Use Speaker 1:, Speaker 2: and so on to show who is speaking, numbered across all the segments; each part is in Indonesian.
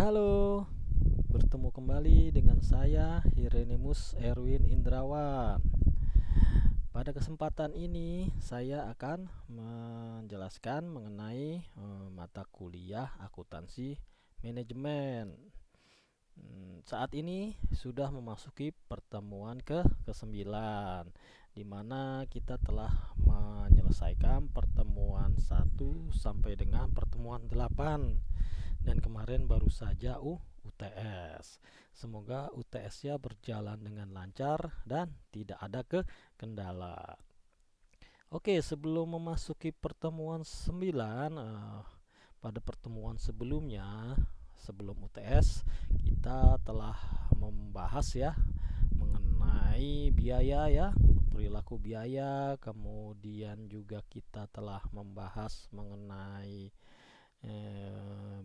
Speaker 1: Halo, bertemu kembali dengan saya Hirenimus Erwin Indrawan. Pada kesempatan ini saya akan menjelaskan mengenai mata kuliah akuntansi manajemen. Saat ini sudah memasuki pertemuan ke-9, di mana kita telah menyelesaikan pertemuan 1 sampai dengan pertemuan 8, dan kemarin baru saja UTS. Semoga UTS-nya berjalan dengan lancar dan tidak ada kendala. Oke, sebelum memasuki pertemuan 9, pada pertemuan sebelumnya, sebelum UTS, kita telah membahas ya mengenai biaya ya, perilaku biaya, kemudian juga kita telah membahas mengenai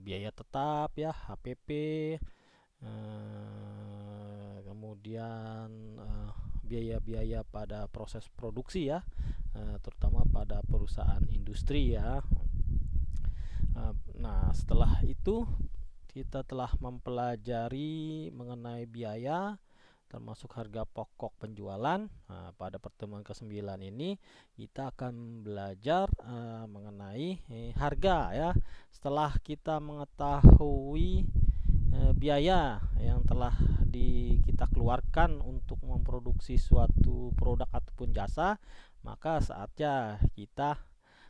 Speaker 1: biaya tetap ya, HPP, kemudian biaya-biaya pada proses produksi ya, terutama pada perusahaan industri ya. Nah, setelah itu kita telah mempelajari mengenai biaya termasuk harga pokok penjualan. Nah, pada pertemuan ke-9 ini kita akan belajar mengenai harga ya. Setelah kita mengetahui biaya yang telah kita keluarkan untuk memproduksi suatu produk ataupun jasa, maka saatnya kita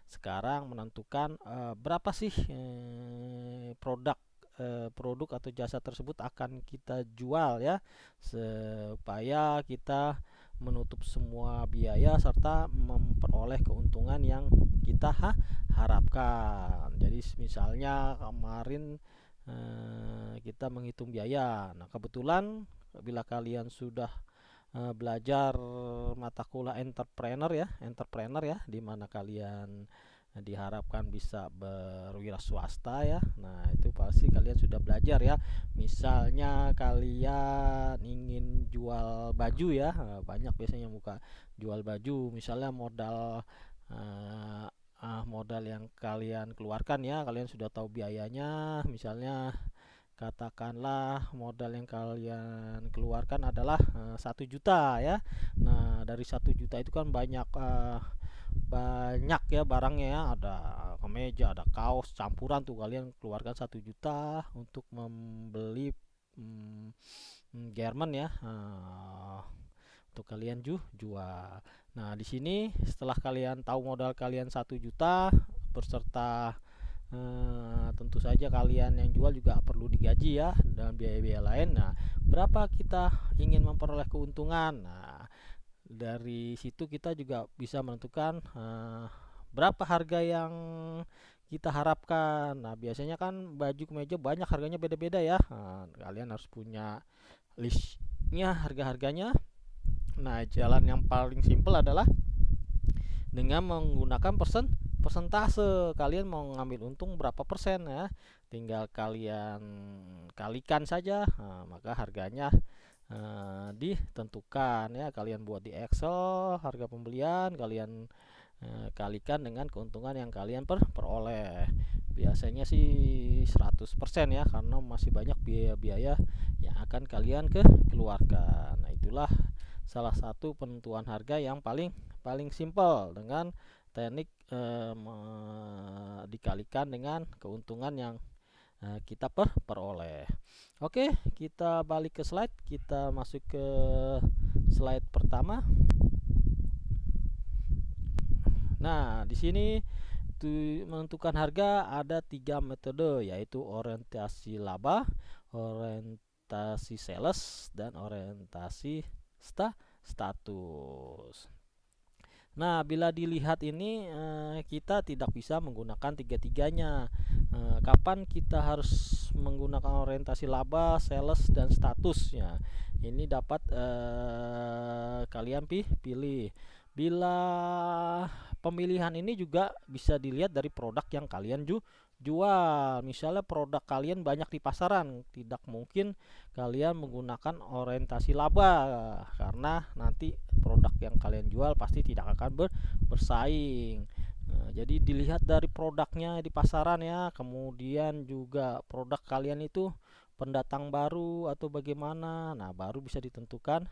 Speaker 1: sekarang menentukan berapa sih produk atau jasa tersebut akan kita jual ya, supaya kita menutup semua biaya serta memperoleh keuntungan yang kita harapkan. Jadi misalnya kemarin kita menghitung biaya. Nah, kebetulan bila kalian sudah belajar mata kuliah entrepreneur ya, di mana kalian diharapkan bisa berwira swasta ya. Nah, itu pasti kalian sudah belajar ya. Misalnya kalian ingin jual baju ya, banyak biasanya buka jual baju. Misalnya modal yang kalian keluarkan ya, kalian sudah tahu biayanya. Misalnya katakanlah modal yang kalian keluarkan adalah 1 juta ya. Nah, dari 1 juta itu kan banyak ya barangnya ya, ada kemeja, ada kaos, campuran tuh, kalian keluarkan 1 juta untuk membeli garment ya, untuk kalian jual. Nah, di sini setelah kalian tahu modal kalian 1 juta beserta tentu saja kalian yang jual juga perlu digaji ya, dan biaya-biaya lain. Nah, berapa kita ingin memperoleh keuntungan? Nah, dari situ kita juga bisa menentukan berapa harga yang kita harapkan. Nah, biasanya kan baju kemeja banyak harganya beda-beda ya. Nah, kalian harus punya listnya harga-harganya. Nah, jalan yang paling simpel adalah dengan menggunakan persentase. Kalian mau ngambil untung berapa persen ya, tinggal kalian kalikan saja. Nah, maka harganya ditentukan ya, kalian buat di Excel harga pembelian, kalian kalikan dengan keuntungan yang kalian peroleh. Biasanya sih 100% ya, karena masih banyak biaya-biaya yang akan kalian keluarkan. Nah, itulah salah satu penentuan harga yang paling simpel dengan teknik dikalikan dengan keuntungan yang kita peroleh. Oke, kita balik ke slide. Kita masuk ke slide pertama. Nah, di sini menentukan harga ada 3 metode, yaitu orientasi laba, orientasi sales, dan orientasi status. Nah, bila dilihat ini kita tidak bisa menggunakan tiga-tiganya. Kapan kita harus menggunakan orientasi laba, sales, dan statusnya? Ini dapat kalian pilih. Bila pemilihan ini juga bisa dilihat dari produk yang kalian jual. Misalnya produk kalian banyak di pasaran, tidak mungkin kalian menggunakan orientasi laba, karena nanti produk yang kalian jual pasti tidak akan bersaing. Nah, jadi dilihat dari produknya di pasaran ya, kemudian juga produk kalian itu pendatang baru atau bagaimana. Nah, baru bisa ditentukan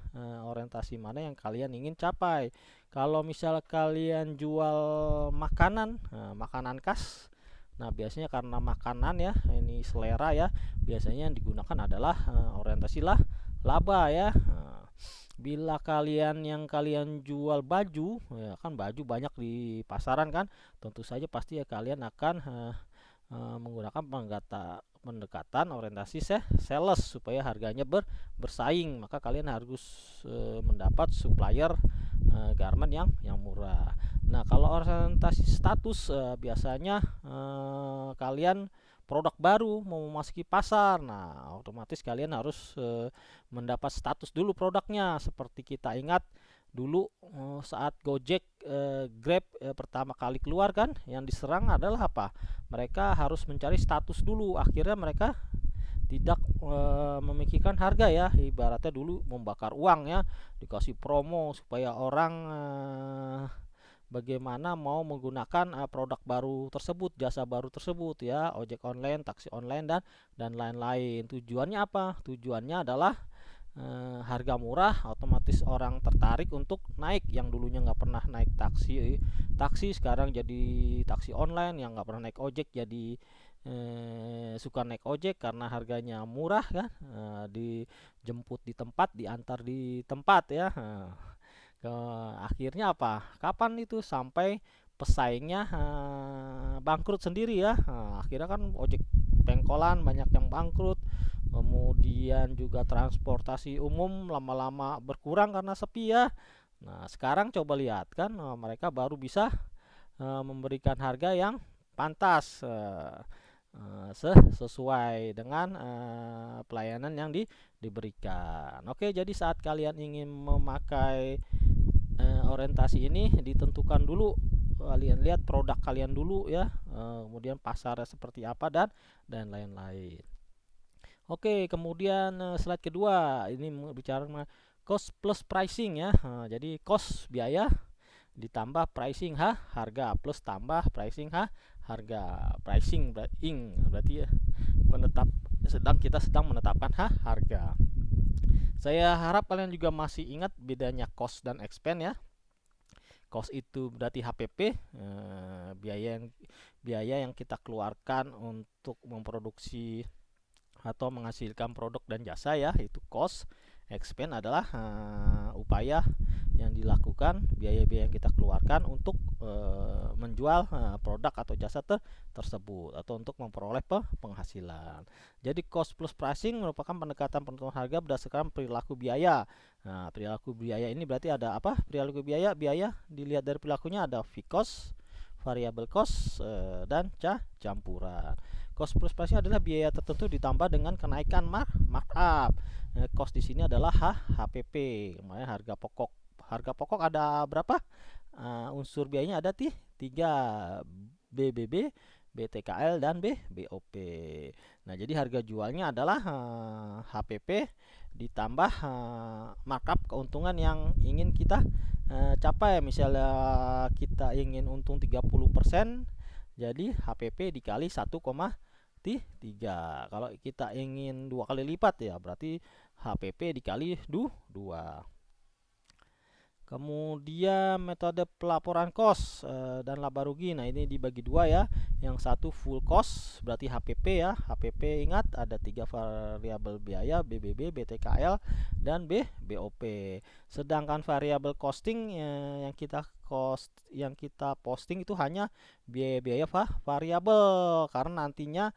Speaker 1: orientasi mana yang kalian ingin capai. Kalau misal kalian jual makanan, makanan khas, nah biasanya karena makanan ya, ini selera ya, biasanya yang digunakan adalah orientasi laba ya. Bila kalian jual baju, ya kan baju banyak di pasaran kan, tentu saja pasti ya kalian akan menggunakan pendekatan orientasi sales supaya harganya bersaing. Maka kalian harus mendapat supplier garment yang murah. Nah, kalau orientasi status, biasanya kalian produk baru mau memasuki pasar. Nah, otomatis kalian harus mendapat status dulu produknya. Seperti kita ingat dulu saat Gojek, Grab pertama kali keluar kan, yang diserang adalah apa? Mereka harus mencari status dulu. Akhirnya mereka tidak memikirkan harga ya, ibaratnya dulu membakar uang ya, dikasih promo supaya orang bagaimana mau menggunakan produk baru tersebut, jasa baru tersebut ya, ojek online, taksi online dan lain-lain. Tujuannya apa? Tujuannya adalah harga murah, otomatis orang tertarik untuk naik. Yang dulunya nggak pernah naik taksi sekarang jadi taksi online, yang nggak pernah naik ojek jadi suka naik ojek karena harganya murah kan, dijemput di tempat, diantar di tempat ya. Akhirnya apa? Kapan itu sampai pesaingnya bangkrut sendiri ya. Akhirnya kan ojek pengkolan banyak yang bangkrut. Kemudian juga transportasi umum lama-lama berkurang karena sepi ya. Nah, sekarang coba lihat kan, mereka baru bisa memberikan harga yang pantas, sesuai dengan pelayanan yang diberikan. Oke, jadi saat kalian ingin memakai orientasi ini, ditentukan dulu, kalian lihat produk kalian dulu ya, kemudian pasarnya seperti apa dan lain-lain. Oke, kemudian slide kedua ini bicara cost plus pricing ya. Jadi cost biaya ditambah pricing harga, plus tambah pricing harga. Pricing berarti ya kita sedang menetapkan harga. Saya harap kalian juga masih ingat bedanya cost dan expense ya. Cost itu berarti HPP, biaya yang kita keluarkan untuk memproduksi atau menghasilkan produk dan jasa ya, itu cost. Expense adalah upaya yang dilakukan, biaya-biaya yang kita keluarkan untuk menjual produk atau jasa tersebut atau untuk memperoleh penghasilan. Jadi cost plus pricing merupakan pendekatan penentuan harga berdasarkan perilaku biaya. Nah, perilaku biaya ini berarti ada apa? Perilaku biaya dilihat dari perilakunya ada fixed cost, variable cost, dan campuran. Cost plus pricing adalah biaya tertentu ditambah dengan kenaikan markup. Cost di sini adalah HPP, kemudian harga pokok. Harga pokok ada berapa? Unsur biayanya ada 3, BBB, BTKL, dan BOP. Nah, jadi harga jualnya adalah HPP ditambah markup keuntungan yang ingin kita capai. Misalnya kita ingin untung 30%, jadi HPP dikali 1,3. Kalau kita ingin 2 kali lipat ya berarti HPP dikali 2. Kemudian metode pelaporan cost dan laba rugi. Nah, ini dibagi 2 ya. Yang satu full cost berarti HPP ya. HPP ingat ada 3 variabel biaya, BBB, BTKL, dan BOP. Sedangkan variabel costing yang kita posting itu hanya biaya-biaya variabel, karena nantinya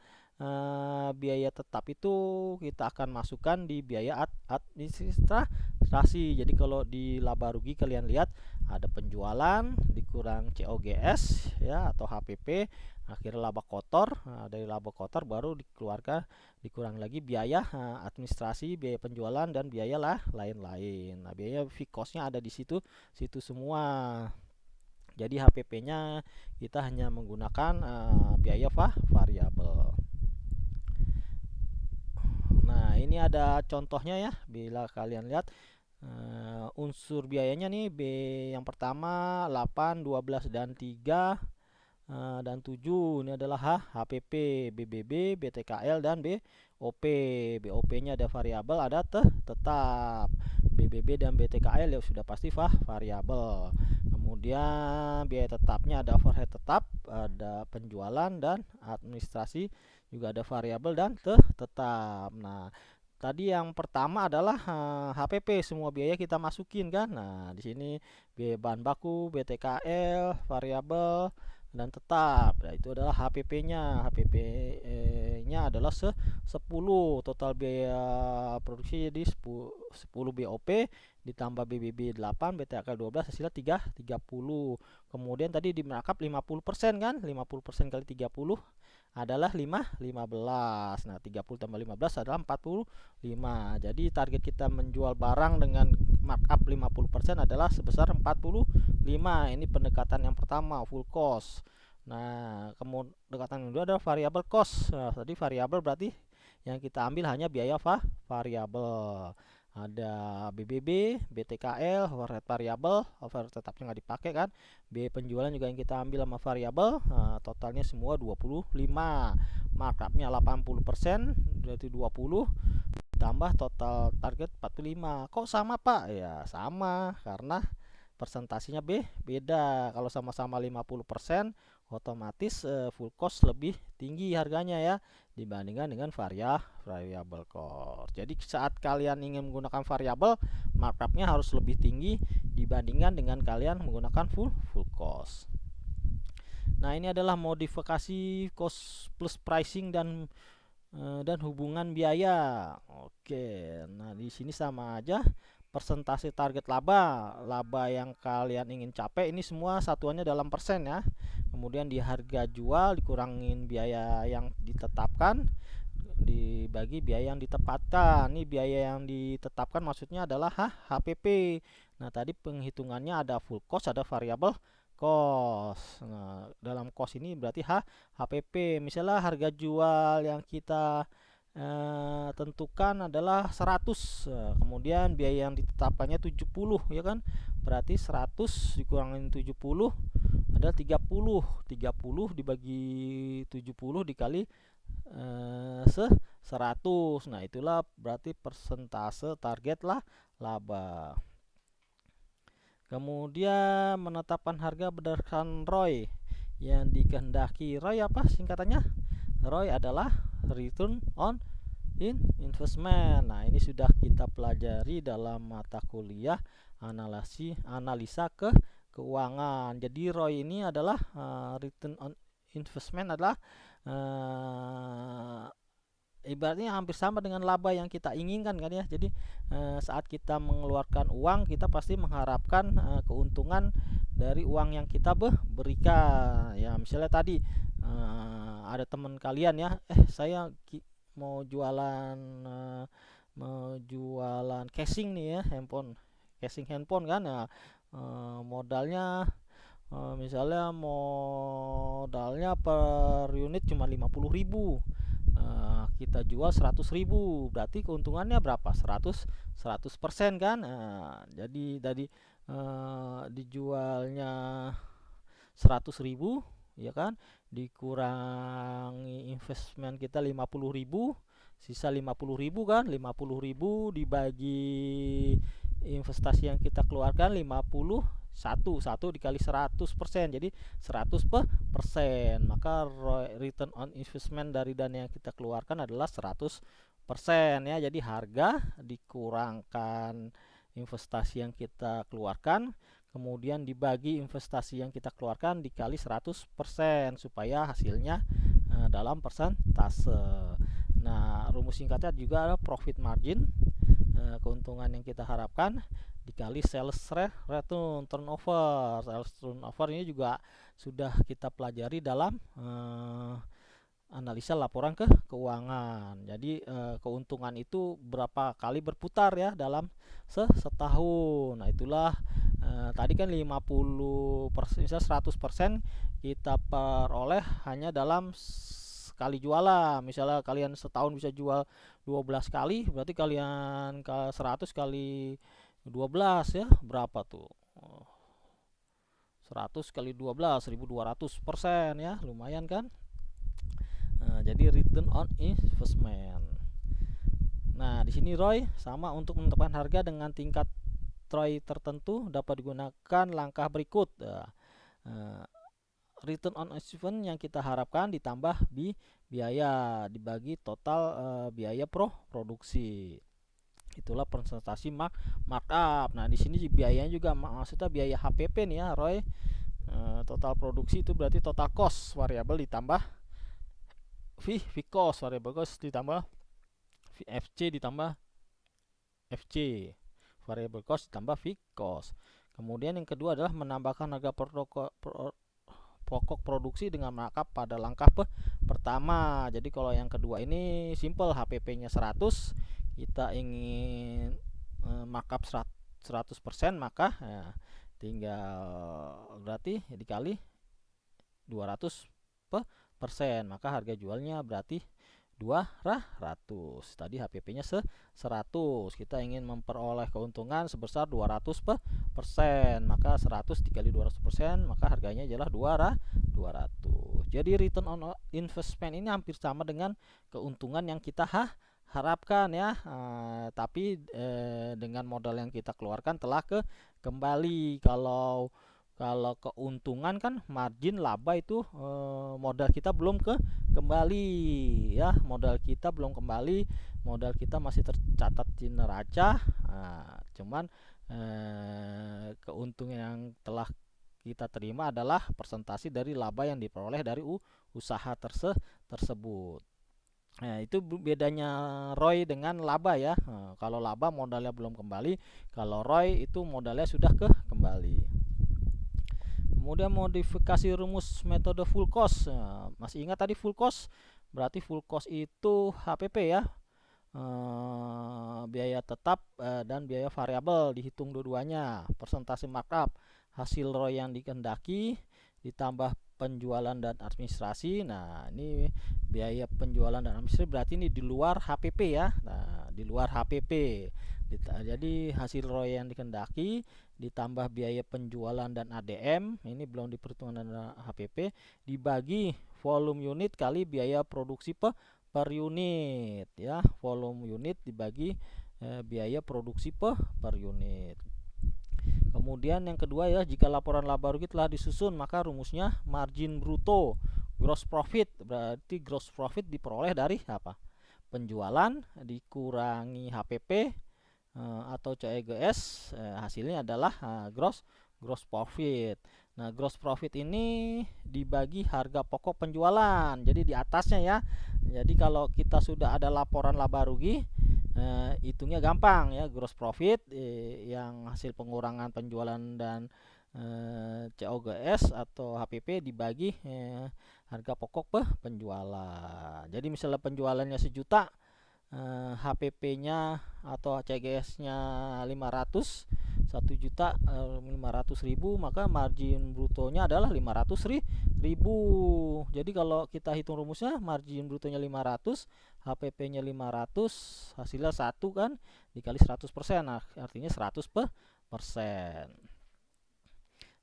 Speaker 1: biaya tetap itu kita akan masukkan di biaya administrasi. Jadi kalau di laba rugi kalian lihat ada penjualan dikurang COGS ya atau HPP, akhirnya laba kotor. Dari laba kotor baru dikurang lagi biaya administrasi, biaya penjualan, dan biaya lain-lain. Nah, biaya fixed cost-nya ada di situ semua. Jadi HPP-nya kita hanya menggunakan biaya variabel. Nah, ini ada contohnya ya. Bila kalian lihat unsur biayanya nih, yang pertama 8, 12, dan 3 dan 7 ini adalah HPP, BBB, BTKL, dan BOP. BOP-nya ada variabel, ada tetap. BBB dan BTKL ya sudah pasti variabel. Kemudian biaya tetapnya ada overhead tetap, ada penjualan dan administrasi, juga ada variabel dan tetap. Nah, tadi yang pertama adalah HPP, semua biaya kita masukin kan. Nah, di sini biaya bahan baku, BTKL, variabel dan tetap. Nah, itu adalah HPP-nya. HPP-nya adalah 10. Total biaya produksi jadi 10 BOP ditambah BBB 8, BTKL 12, hasilnya 30. Kemudian tadi di markup 50% kan? 50% kali 30 adalah 15. Nah, 30 tambah 15 adalah 45. Jadi target kita menjual barang dengan markup 50% adalah sebesar 45. Ini pendekatan yang pertama, full cost. Nah, kemudian pendekatan kedua adalah variable cost. Nah, tadi variabel berarti yang kita ambil hanya biaya variabel. Ada BBB, BTKL, overhead variabel, overhead tetapnya nggak dipakai kan. Biaya penjualan juga yang kita ambil sama variabel. Totalnya semua 25. Markupnya 80%, berarti 20 tambah total target 45. Kok sama Pak? Ya sama, karena presentasinya beda. Kalau sama-sama 50%, otomatis full cost lebih tinggi harganya ya dibandingkan dengan variable cost. Jadi saat kalian ingin menggunakan variabel, markupnya harus lebih tinggi dibandingkan dengan kalian menggunakan full cost. Nah, ini adalah modifikasi cost plus pricing dan hubungan biaya. Oke, nah di sini sama aja. Persentase target laba yang kalian ingin capai ini semua satuannya dalam persen ya. Kemudian di harga jual dikurangin biaya yang ditetapkan dibagi biaya yang ditempatkan. Ini biaya yang ditetapkan maksudnya adalah HPP. Nah, tadi penghitungannya ada full cost, ada variable cost. Nah, dalam cost ini berarti HPP. Misalnya harga jual yang kita tentukan adalah 100, kemudian biaya yang ditetapkannya 70 ya kan, berarti 100 dikurangin 70 adalah 30. 30 dibagi 70 dikali 100. Nah, itulah berarti persentase target laba. Kemudian menetapkan harga berdasarkan ROI yang dikehendaki. ROI apa singkatannya? ROI adalah return on investment. Nah, ini sudah kita pelajari dalam mata kuliah analisa keuangan. Jadi ROI ini adalah return on investment adalah ibaratnya hampir sama dengan laba yang kita inginkan kan ya. Jadi saat kita mengeluarkan uang, kita pasti mengharapkan keuntungan dari uang yang kita berikan. Ya, misalnya tadi ada teman kalian ya, saya mau jualan casing nih ya, casing handphone kan ya. Modalnya misalnya modalnya per unit cuma 50.000. Kita jual 100.000, berarti keuntungannya berapa? 100% kan. Jadi tadi dijualnya 100.000 ya kan, dikurangi investment kita 50.000, sisa 50.000 kan. 50.000 dibagi investasi yang kita keluarkan 1 dikali 100%, jadi 100%, maka return on investment dari dana yang kita keluarkan adalah 100% ya. Jadi harga dikurangkan investasi yang kita keluarkan, kemudian dibagi investasi yang kita keluarkan dikali 100% supaya hasilnya dalam persentase. Nah, rumus singkatnya juga ada profit margin, keuntungan yang kita harapkan, dikali sales return turnover. Sales turnover ini juga sudah kita pelajari dalam analisa laporan keuangan. Jadi keuntungan itu berapa kali berputar ya dalam setahun. Nah, itulah tadi kan 50%, misalnya 100% kita peroleh hanya dalam sekali jualan. Misalnya kalian setahun bisa jual 12 kali, berarti kalian 100 kali 12 ya, berapa tuh? 100 kali 12 1.200% ya, lumayan kan. Jadi return on investment. Nah, di sini ROI sama, untuk menentukan harga dengan tingkat ROI tertentu dapat digunakan langkah berikut. Return on investment yang kita harapkan ditambah biaya dibagi total biaya produksi. Itulah presentasi markup. Nah, di sini biayanya juga maksudnya biaya HPP nih ya, ROI. Total produksi itu berarti total cost variabel ditambah fixed cost, variable cost ditambah FC ditambah FC, variable cost ditambah fixed cost. Kemudian yang kedua adalah menambahkan harga pokok produksi dengan markup pada langkah pertama. Jadi kalau yang kedua ini simple, HPP-nya 100, kita ingin markup 100%, maka tinggal berarti dikali 200%, maka harga jualnya berarti 200. Tadi HPP-nya 100, kita ingin memperoleh keuntungan sebesar 200%, maka 100 dikali 200%, maka harganya adalah 200. Jadi return on investment ini hampir sama dengan keuntungan yang kita harapkan ya, tapi dengan modal yang kita keluarkan telah kembali. Kalau keuntungan kan margin laba itu modal kita belum kembali ya, modal kita belum kembali, modal kita masih tercatat di neraca. Cuman keuntungan yang telah kita terima adalah persentase dari laba yang diperoleh dari usaha tersebut. Nah, itu bedanya ROI dengan laba ya. Kalau laba modalnya belum kembali, kalau ROI itu modalnya sudah kembali. Kemudian modifikasi rumus metode full cost. Masih ingat tadi full cost? Berarti full cost itu HPP ya, biaya tetap dan biaya variabel dihitung dua-duanya. Persentase markup hasil ROI yang dikehendaki ditambah penjualan dan administrasi. Nah, ini biaya penjualan dan administrasi berarti ini di luar HPP ya. Nah, di luar HPP. Jadi hasil ROI yang dikehendaki ditambah biaya penjualan dan ADM, ini belum diperhitungkan dengan HPP, dibagi volume unit kali biaya produksi per unit ya. Volume unit dibagi biaya produksi per unit. Kemudian yang kedua ya, jika laporan laba rugi telah disusun, maka rumusnya margin bruto gross profit, berarti gross profit diperoleh dari apa? Penjualan dikurangi HPP atau CEGS, hasilnya adalah gross profit. Nah, gross profit ini dibagi harga pokok penjualan. Jadi di atasnya ya. Jadi kalau kita sudah ada laporan laba rugi, hitungnya gampang ya. Gross profit yang hasil pengurangan penjualan dan COGS atau HPP dibagi harga pokok penjualan. Jadi misalnya penjualannya 1 juta, HPP-nya atau CGS-nya 500, 1.500.000, maka margin brutonya adalah 500.000. Jadi kalau kita hitung rumusnya, margin brutonya 500, HPP-nya 500, hasilnya 1 kan, dikali 100%, nah artinya 100%.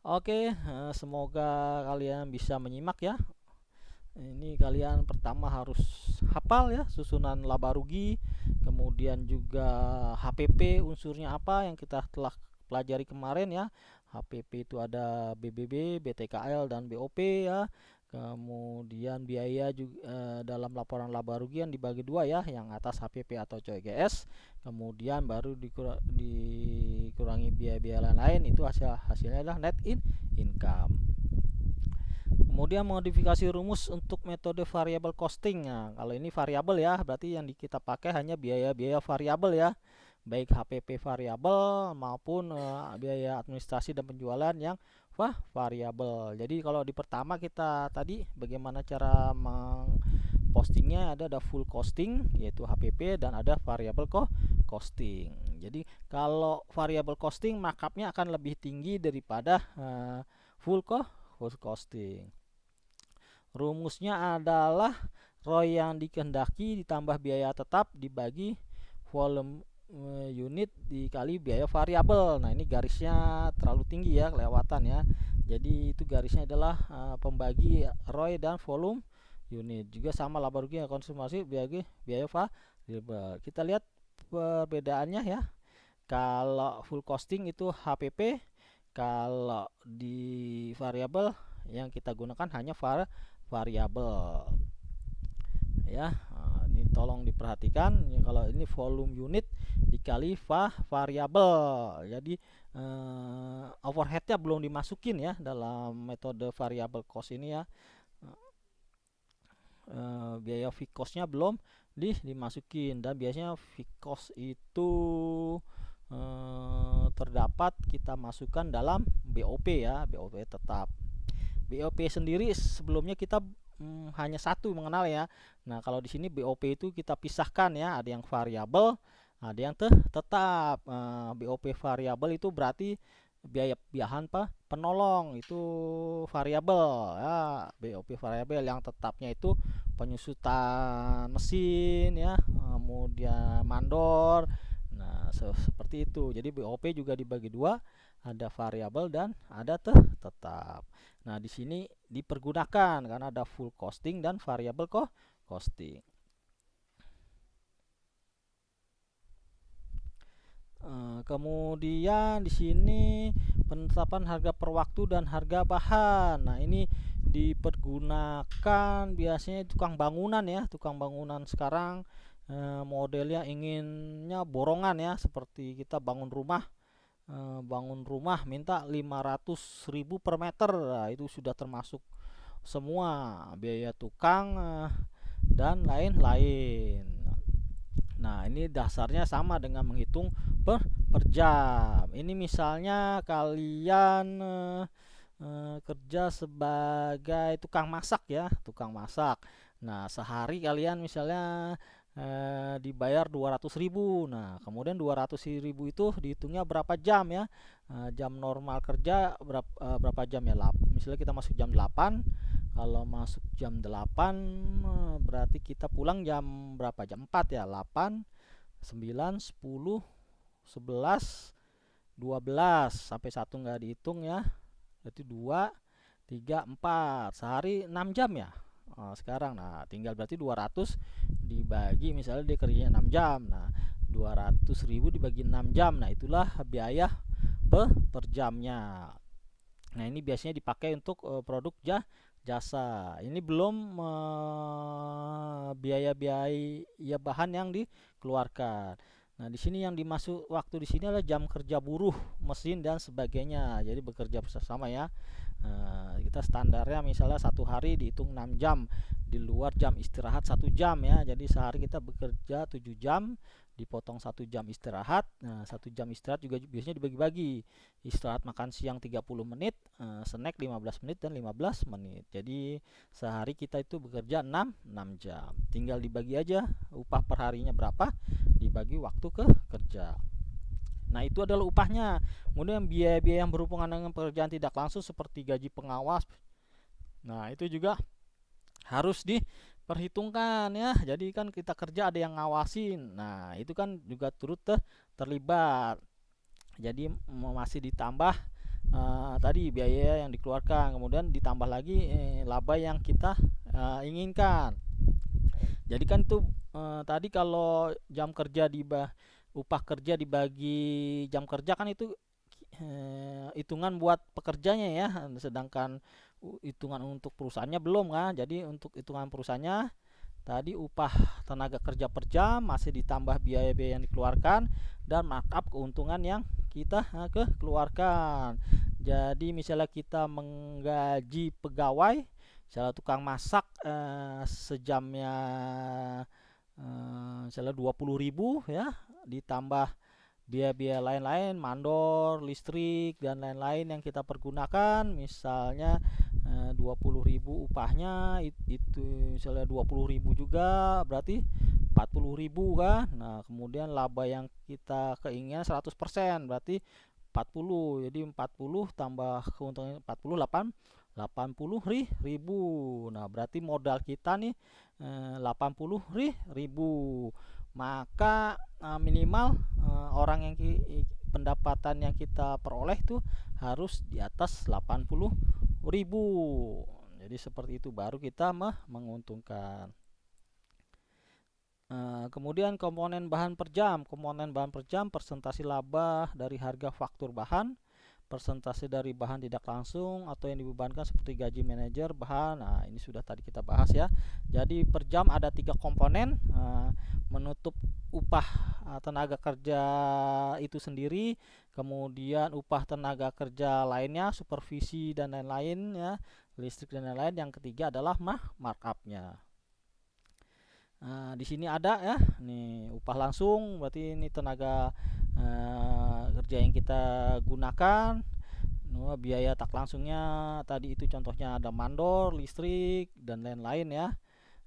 Speaker 1: Oke, semoga kalian bisa menyimak ya. Ini kalian pertama harus hafal ya susunan laba rugi, kemudian juga HPP unsurnya apa yang kita telah pelajari kemarin ya. HPP itu ada BBB, BTKL dan BOP ya. Kemudian biaya juga dalam laporan laba rugi yang dibagi dua ya, yang atas HPP atau COGS, kemudian baru dikurangi biaya-biaya lain, itu hasilnya adalah net income. Kemudian modifikasi rumus untuk metode variable costing. Nah, kalau ini variabel ya, berarti yang kita pakai hanya biaya-biaya variabel ya, baik HPP variabel maupun biaya administrasi dan penjualan yang variabel. Jadi kalau di pertama kita tadi bagaimana cara postingnya, ada full costing yaitu HPP dan ada variable costing. Jadi kalau variable costing markupnya akan lebih tinggi daripada full costing. Rumusnya adalah ROI yang dikehendaki ditambah biaya tetap dibagi volume unit dikali biaya variabel. Nah, ini garisnya terlalu tinggi ya, kelewatan ya. Jadi itu garisnya adalah pembagi ROI dan volume unit. Juga sama laba rugi konsumsi biaya variabel. Kita lihat perbedaannya ya. Kalau full costing itu HPP, kalau di variabel yang kita gunakan hanya variabel ya. Ini tolong diperhatikan ya, kalau ini volume unit dikali variabel, jadi overheadnya belum dimasukin ya dalam metode variable cost ini ya. Biaya fixed cost-nya belum dimasukin, dan biasanya fixed cost itu terdapat kita masukkan dalam BOP ya, BOP tetap. BOP sendiri sebelumnya kita hanya satu mengenal ya. Nah, kalau di sini BOP itu kita pisahkan ya, ada yang variabel, ada yang tetap. BOP variabel itu berarti biaya bahan penolong itu variabel ya. BOP variabel yang tetapnya itu penyusutan mesin ya, kemudian mandor. Nah, seperti itu. Jadi BOP juga dibagi dua, ada variabel dan ada tetap. Nah, di sini dipergunakan karena ada full costing dan variable costing. Kemudian di sini penetapan harga per waktu dan harga bahan. Nah, ini dipergunakan biasanya tukang bangunan ya, tukang bangunan sekarang modelnya inginnya borongan ya, seperti kita bangun rumah minta 500.000 per meter. Nah, itu sudah termasuk semua biaya tukang dan lain-lain. Nah, ini dasarnya sama dengan menghitung per jam. Ini misalnya kalian kerja sebagai tukang masak ya, tukang masak. Nah, sehari kalian misalnya dibayar 200.000. Nah, kemudian 200.000 itu dihitungnya berapa jam ya. Jam normal kerja berapa jam ya. Misalnya kita masuk jam 8. Kalau masuk jam 8 berarti kita pulang jam berapa? Jam 4 ya. 8, 9, 10, 11, 12 sampai 1 nggak dihitung ya. Berarti 2, 3, 4. Sehari 6 jam ya. Sekarang nah tinggal berarti 200 dibagi, misalnya dia kerjanya 6 jam. Nah, 200.000 dibagi 6 jam. Nah, itulah biaya per jamnya. Nah, ini biasanya dipakai untuk produk jasa. Ini belum biaya bahan yang dikeluarkan. Nah, di sini yang dimasuk waktu di sini adalah jam kerja buruh, mesin dan sebagainya. Jadi bekerja bersama ya. Kita standarnya misalnya satu hari dihitung 6 jam, di luar jam istirahat 1 jam ya. Jadi sehari kita bekerja 7 jam, dipotong 1 jam istirahat. Nah, 1 jam istirahat juga biasanya dibagi-bagi. Istirahat makan siang 30 menit, snack 15 menit dan 15 menit. Jadi sehari kita itu bekerja 6 jam. Tinggal dibagi aja upah per harinya berapa, dibagi waktu kerja. Nah, itu adalah upahnya. Kemudian biaya-biaya yang berhubungan dengan pekerjaan tidak langsung seperti gaji pengawas. Nah, itu juga harus diperhitungkan ya. Jadi kan kita kerja ada yang ngawasin. Nah, itu kan juga turut terlibat. Jadi masih ditambah tadi biaya yang dikeluarkan, kemudian ditambah lagi laba yang kita inginkan. Jadi kan itu tadi kalau jam kerja upah kerja dibagi jam kerja kan itu hitungan buat pekerjanya ya, sedangkan hitungan untuk perusahaannya belum kan. Jadi untuk hitungan perusahaannya tadi upah tenaga kerja per jam masih ditambah biaya-biaya yang dikeluarkan dan markup keuntungan yang kita keluarkan. Jadi misalnya kita menggaji pegawai, misalnya tukang masak sejamnya misalnya 20.000 ya, ditambah biaya-biaya lain-lain, mandor, listrik dan lain-lain yang kita pergunakan, misalnya 20.000 upahnya itu misalnya 20.000 juga berarti 40.000 kan. Nah, kemudian laba yang kita keinginan 100% berarti 40. Jadi 40 tambah keuntungan 40, 80.000. Nah, berarti modal kita nih 80.000. maka minimal orang yang pendapatan yang kita peroleh itu harus di atas 80.000. Jadi seperti itu baru kita menguntungkan. Kemudian komponen bahan per jam. Komponen bahan per jam persentase laba dari harga faktur bahan, persentase dari bahan tidak langsung atau yang dibebankan seperti gaji manajer bahan. Nah, ini sudah tadi kita bahas ya. Jadi per jam ada 3 komponen, menutup upah tenaga kerja itu sendiri, kemudian upah tenaga kerja lainnya, supervisi dan lain-lain ya, listrik dan lain-lain. Yang ketiga adalah markup-nya. Di sini ada ya, nih upah langsung berarti ini tenaga kerja yang kita gunakan. Biaya tak langsungnya tadi itu contohnya ada mandor, listrik dan lain-lain ya.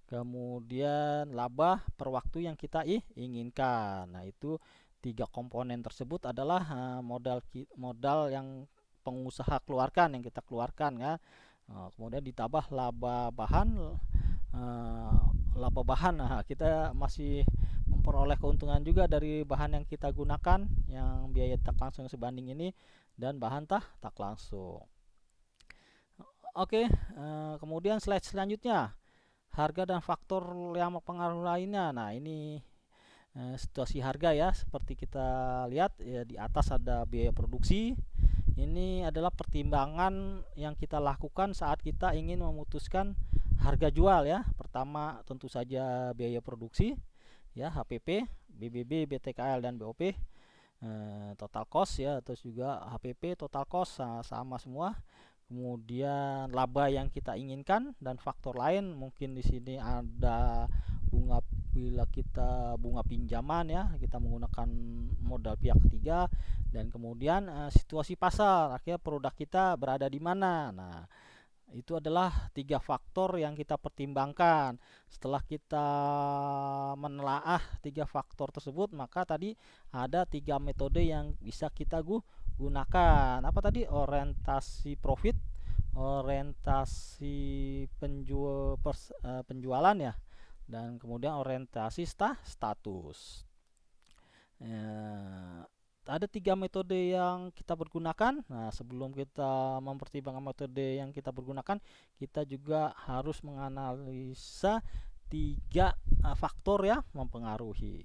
Speaker 1: Kemudian laba per waktu yang kita inginkan. Nah, itu 3 komponen tersebut adalah modal yang pengusaha keluarkan, yang kita keluarkan ya. Kemudian ditambah laba bahan. Nah, kita masih memperoleh keuntungan juga dari bahan yang kita gunakan, yang biaya tak langsung sebanding ini, dan bahan tak langsung. Oke, kemudian slide selanjutnya, harga dan faktor yang mempengaruhi lainnya. Nah, ini situasi harga ya, seperti kita lihat ya, di atas ada biaya produksi. Ini adalah pertimbangan yang kita lakukan saat kita ingin memutuskan harga jual ya. Pertama tentu saja biaya produksi ya, HPP, BBB, BTKL dan BOP, total cost ya, terus juga HPP total cost sama semua. Kemudian laba yang kita inginkan dan faktor lain, mungkin di sini ada bunga bila kita bunga pinjaman ya, kita menggunakan modal pihak ketiga, dan kemudian situasi pasar, akhirnya produk kita berada di mana. Nah, itu adalah 3 faktor yang kita pertimbangkan. Setelah kita menelaah 3 faktor tersebut, maka tadi ada 3 metode yang bisa kita gunakan. Apa tadi? Orientasi profit, orientasi penjualan ya, dan kemudian orientasi status. Ada 3 metode yang kita pergunakan. Nah, sebelum kita mempertimbangkan metode yang kita pergunakan, kita juga harus menganalisa 3 faktor yang mempengaruhi.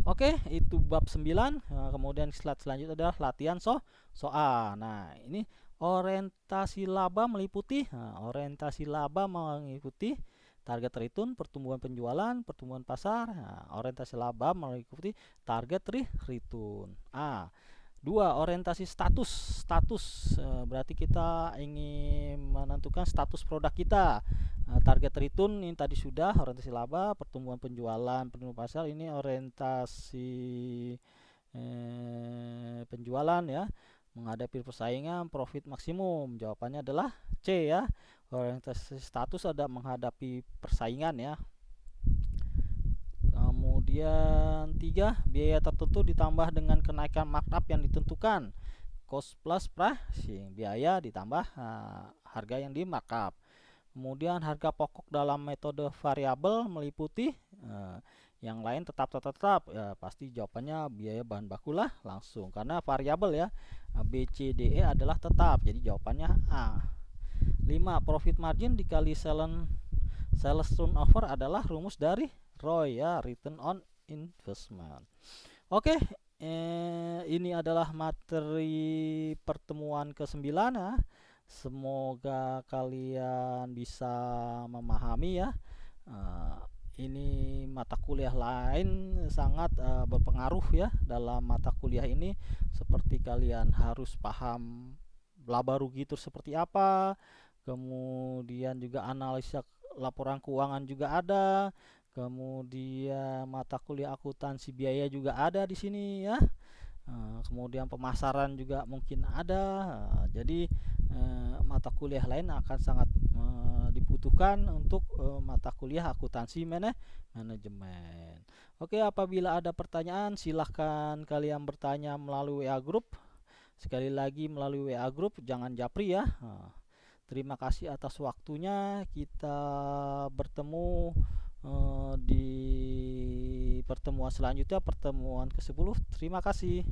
Speaker 1: Oke, itu bab 9. Kemudian slide selanjutnya adalah latihan soal. Nah, ini orientasi laba meliputi target return, pertumbuhan penjualan, pertumbuhan pasar. Orientasi laba meliputi target return. 2. Orientasi status. Berarti kita ingin menentukan status produk kita. Target return ini tadi sudah, orientasi laba, pertumbuhan penjualan, pertumbuhan pasar, ini orientasi penjualan ya, menghadapi persaingan, profit maksimum. Jawabannya adalah C ya. Orientasi status ada menghadapi persaingan ya. Kemudian 3, biaya tertentu ditambah dengan kenaikan markup yang ditentukan. Cost plus pricing, biaya ditambah harga yang di markup. Kemudian harga pokok dalam metode variabel meliputi yang lain tetap ya, pasti jawabannya biaya bahan baku lah langsung, karena variabel ya, B, C, D, E adalah tetap, jadi jawabannya A. 5. Profit margin dikali sales turnover adalah rumus dari ROI ya, return on investment. Oke, ini adalah materi pertemuan ke-9 ya. Semoga kalian bisa memahami ya. Ini mata kuliah lain sangat berpengaruh ya dalam mata kuliah ini, seperti kalian harus paham laba rugi itu seperti apa, kemudian juga analisa laporan keuangan juga ada, kemudian mata kuliah akuntansi biaya juga ada di sini ya. Kemudian pemasaran juga mungkin ada. Jadi mata kuliah lain akan sangat dibutuhkan untuk mata kuliah akuntansi manajemen. Oke, apabila ada pertanyaan silahkan kalian bertanya melalui WA Group. Sekali lagi melalui WA Group, jangan japri ya. Terima kasih atas waktunya. Kita bertemu di pertemuan selanjutnya, pertemuan ke-10. Terima kasih.